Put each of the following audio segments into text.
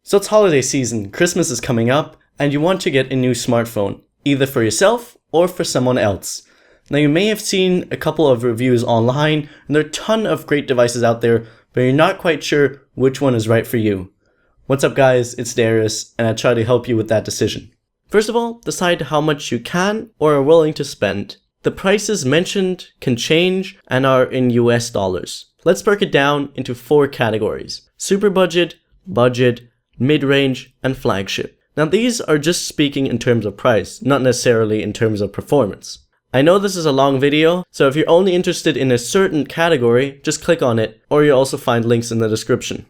So it's holiday season, Christmas is coming up, and you want to get a new smartphone, either for yourself or for someone else. Now you may have seen a couple of reviews online, and there are a ton of great devices out there, but you're not quite sure which one is right for you. What's up guys, it's Darius, and I try to help you with that decision. First of all, decide how much you can or are willing to spend. The prices mentioned can change and are in US dollars. Let's break it down into 4 categories: super budget, budget, mid-range, and flagship. Now these are just speaking in terms of price, not necessarily in terms of performance. I know this is a long video, so if you're only interested in a certain category, just click on it, or you'll also find links in the description.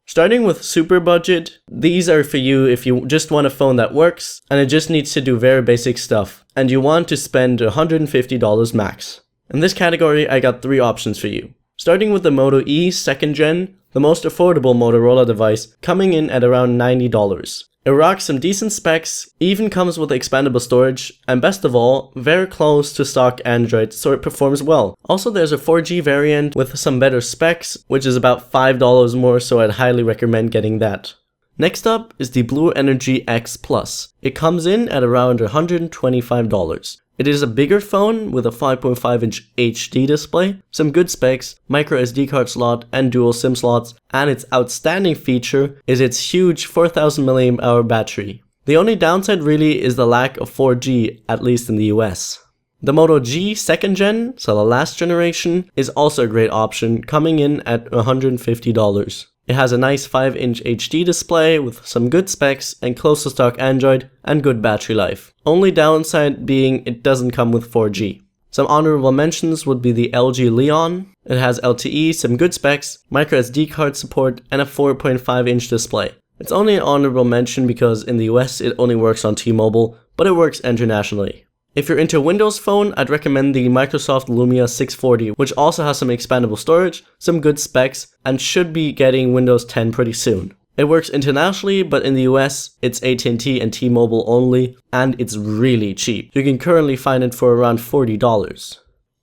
Starting with super budget, these are for you if you just want a phone that works and it just needs to do very basic stuff and you want to spend $150 max. In this category, I got 3 options for you. Starting with the Moto E 2nd Gen, the most affordable Motorola device, coming in at around $90. It rocks some decent specs, even comes with expandable storage, and best of all, very close to stock Android, so it performs well. Also, there's a 4G variant with some better specs, which is about $5 more, so I'd highly recommend getting that. Next up is the Blue Energy X Plus. It comes in at around $125. It is a bigger phone with a 5.5-inch HD display, some good specs, micro SD card slot, and dual SIM slots, and its outstanding feature is its huge 4000 mAh battery. The only downside really is the lack of 4G, at least in the US. The Moto G 2nd Gen, so the last generation, is also a great option, coming in at $150. It has a nice 5-inch HD display with some good specs and close to stock Android and good battery life. Only downside being it doesn't come with 4G. Some honorable mentions would be the LG Leon. It has LTE, some good specs, micro SD card support, and a 4.5-inch display. It's only an honorable mention because in the US it only works on T-Mobile, but it works internationally. If you're into a Windows phone, I'd recommend the Microsoft Lumia 640, which also has some expandable storage, some good specs, and should be getting Windows 10 pretty soon. It works internationally, but in the US, it's AT&T and T-Mobile only, and it's really cheap. You can currently find it for around $40.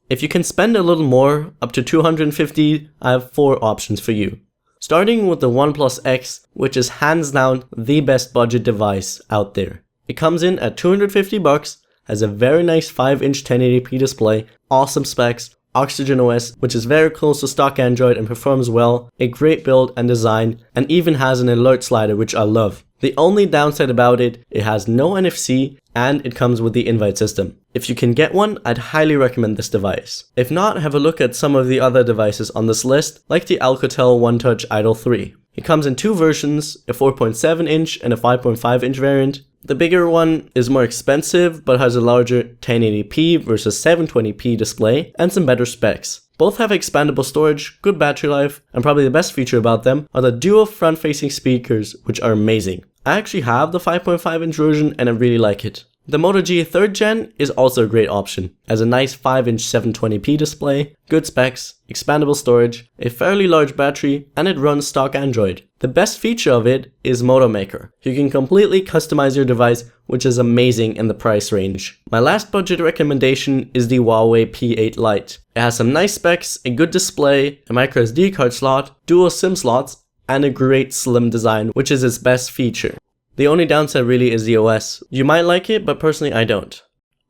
If you can spend a little more, up to $250, I have 4 options for you. Starting with the OnePlus X, which is hands down the best budget device out there. It comes in at $250, has a very nice 5-inch 1080p display, awesome specs, Oxygen OS, which is very close to stock Android and performs well, a great build and design, and even has an alert slider, which I love. The only downside about it has no NFC, and it comes with the invite system. If you can get one, I'd highly recommend this device. If not, have a look at some of the other devices on this list, like the Alcatel One Touch Idol 3. It comes in 2 versions, a 4.7-inch and a 5.5-inch variant. The bigger one is more expensive, but has a larger 1080p versus 720p display and some better specs. Both have expandable storage, good battery life, and probably the best feature about them are the dual front-facing speakers, which are amazing. I actually have the 5.5-inch version and I really like it. The Moto G 3rd Gen is also a great option. It has a nice 5-inch 720p display, good specs, expandable storage, a fairly large battery, and it runs stock Android. The best feature of it is Moto Maker. You can completely customize your device, which is amazing in the price range. My last budget recommendation is the Huawei P8 Lite. It has some nice specs, a good display, a micro SD card slot, dual SIM slots, and a great slim design, which is its best feature. The only downside really is the OS. You might like it, but personally I don't.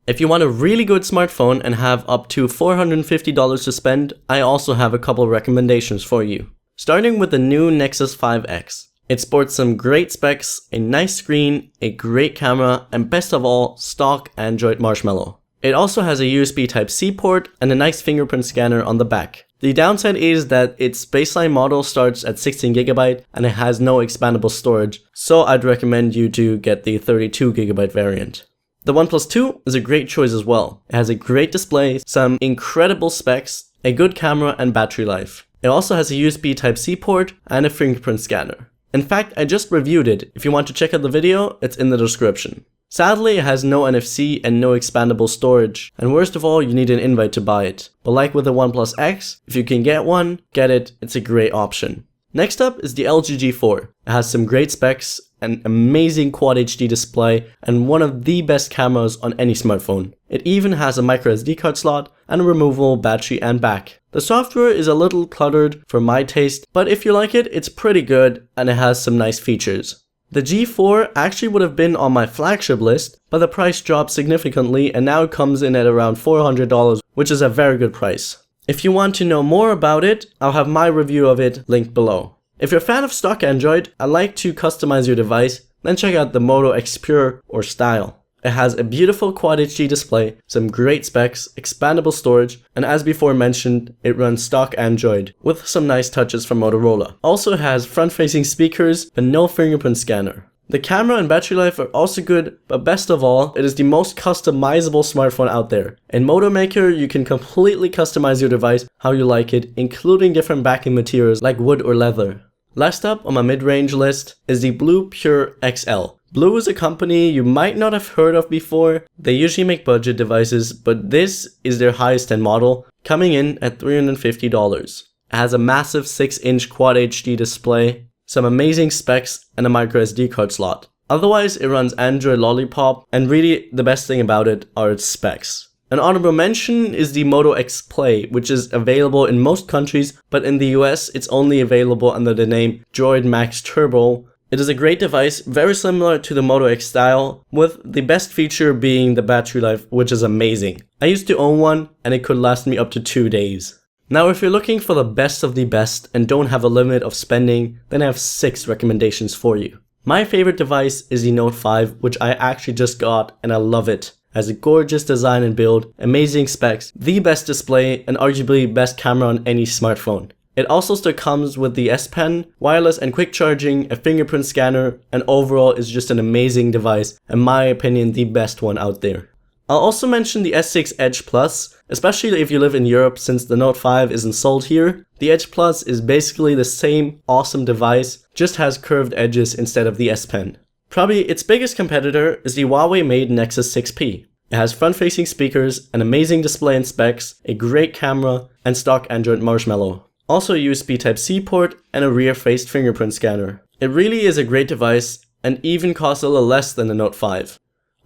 If you want a really good smartphone and have up to $450 to spend, I also have a couple recommendations for you. Starting with the new Nexus 5X. It sports some great specs, a nice screen, a great camera, and best of all, stock Android Marshmallow. It also has a USB Type-C port and a nice fingerprint scanner on the back. The downside is that its baseline model starts at 16GB and it has no expandable storage, so I'd recommend you to get the 32GB variant. The OnePlus 2 is a great choice as well. It has a great display, some incredible specs, a good camera and battery life. It also has a USB Type-C port and a fingerprint scanner. In fact, I just reviewed it. If you want to check out the video, it's in the description. Sadly, it has no NFC and no expandable storage, and worst of all, you need an invite to buy it. But like with the OnePlus X, if you can get one, get it, it's a great option. Next up is the LG G4. It has some great specs, an amazing Quad HD display and one of the best cameras on any smartphone. It even has a micro SD card slot and a removable battery and back. The software is a little cluttered for my taste, but if you like it, it's pretty good and it has some nice features. The G4 actually would have been on my flagship list, but the price dropped significantly and now it comes in at around $400, which is a very good price. If you want to know more about it, I'll have my review of it linked below. If you're a fan of stock Android and like to customize your device, then check out the Moto X Pure or Style. It has a beautiful Quad HD display, some great specs, expandable storage, and as before mentioned, it runs stock Android with some nice touches from Motorola. Also has front-facing speakers but no fingerprint scanner. The camera and battery life are also good, but best of all, it is the most customizable smartphone out there. In Moto Maker, you can completely customize your device how you like it, including different backing materials like wood or leather. Last up on my mid-range list is the Blue Pure XL. Blue is a company you might not have heard of before. They usually make budget devices, but this is their highest end model, coming in at $350. It has a massive 6-inch Quad HD display, some amazing specs, and a micro SD card slot. Otherwise, it runs Android Lollipop, and really the best thing about it are its specs. An honorable mention is the Moto X Play, which is available in most countries, but in the US it's only available under the name Droid Max Turbo. It is a great device, very similar to the Moto X Style, with the best feature being the battery life, which is amazing. I used to own one, and it could last me up to 2 days. Now if you're looking for the best of the best and don't have a limit of spending, then I have 6 recommendations for you. My favorite device is the Note 5, which I actually just got and I love it. It has a gorgeous design and build, amazing specs, the best display, and arguably best camera on any smartphone. It also still comes with the S Pen, wireless and quick charging, a fingerprint scanner, and overall is just an amazing device, in my opinion the best one out there. I'll also mention the S6 Edge Plus, especially if you live in Europe since the Note 5 isn't sold here. The Edge Plus is basically the same awesome device, just has curved edges instead of the S Pen. Probably its biggest competitor is the Huawei-made Nexus 6P. It has front-facing speakers, an amazing display and specs, a great camera, and stock Android Marshmallow. Also a USB Type-C port and a rear-faced fingerprint scanner. It really is a great device and even costs a little less than the Note 5.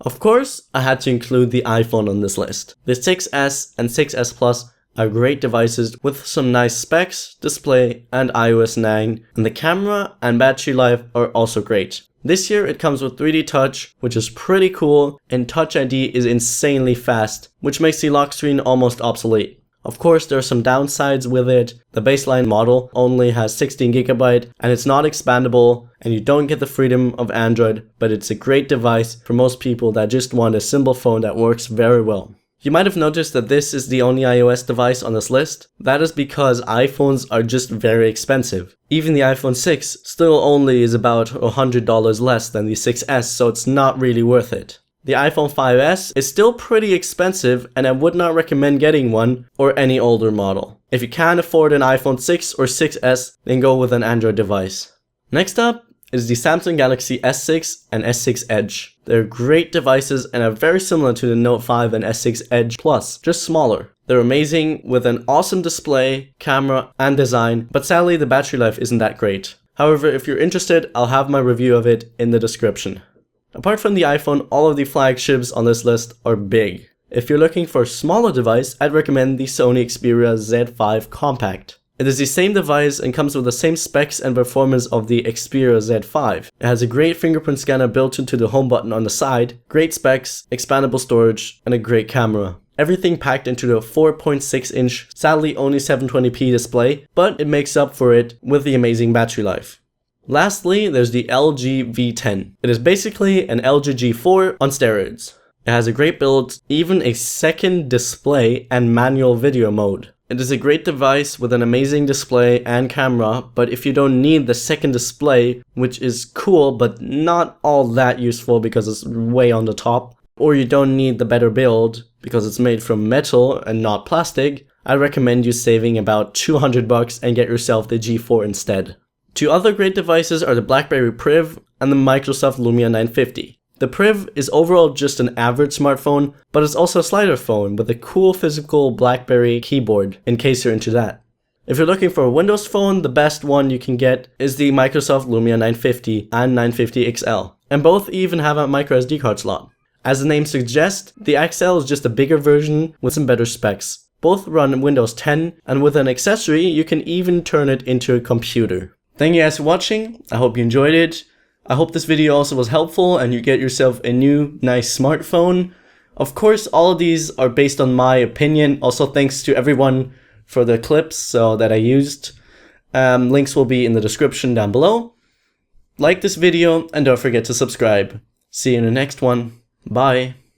Of course, I had to include the iPhone on this list. The 6S and 6S Plus are great devices with some nice specs, display, and iOS 9, and the camera and battery life are also great. This year it comes with 3D Touch, which is pretty cool, and Touch ID is insanely fast, which makes the lock screen almost obsolete. Of course, there are some downsides with it. The baseline model only has 16GB and it's not expandable, and you don't get the freedom of Android, but it's a great device for most people that just want a simple phone that works very well. You might have noticed that this is the only iOS device on this list. That is because iPhones are just very expensive. Even the iPhone 6 still only is about $100 less than the 6S, so it's not really worth it. The iPhone 5S is still pretty expensive and I would not recommend getting one or any older model. If you can't afford an iPhone 6 or 6S, then go with an Android device. Next up is the Samsung Galaxy S6 and S6 Edge. They're great devices and are very similar to the Note 5 and S6 Edge Plus, just smaller. They're amazing with an awesome display, camera, and design, but sadly the battery life isn't that great. However, if you're interested, I'll have my review of it in the description. Apart from the iPhone, all of the flagships on this list are big. If you're looking for a smaller device, I'd recommend the Sony Xperia Z5 Compact. It is the same device and comes with the same specs and performance of the Xperia Z5. It has a great fingerprint scanner built into the home button on the side, great specs, expandable storage, and a great camera. Everything packed into the 4.6-inch, sadly only 720p display, but it makes up for it with the amazing battery life. Lastly, there's the LG V10. It is basically an LG G4 on steroids. It has a great build, even a second display and manual video mode. It is a great device with an amazing display and camera, but if you don't need the second display, which is cool but not all that useful because it's way on the top, or you don't need the better build because it's made from metal and not plastic, I recommend you saving about $200 and get yourself the G4 instead. Two other great devices are the BlackBerry Priv and the Microsoft Lumia 950. The Priv is overall just an average smartphone, but it's also a slider phone with a cool physical BlackBerry keyboard, in case you're into that. If you're looking for a Windows phone, the best one you can get is the Microsoft Lumia 950 and 950 XL, and both even have a microSD card slot. As the name suggests, the XL is just a bigger version with some better specs. Both run Windows 10, and with an accessory, you can even turn it into a computer. Thank you guys for watching. I hope you enjoyed it. I hope this video also was helpful and you get yourself a new, nice smartphone. Of course, all of these are based on my opinion. Also, thanks to everyone for the clips that I used. Links will be in the description down below. Like this video and don't forget to subscribe. See you in the next one. Bye.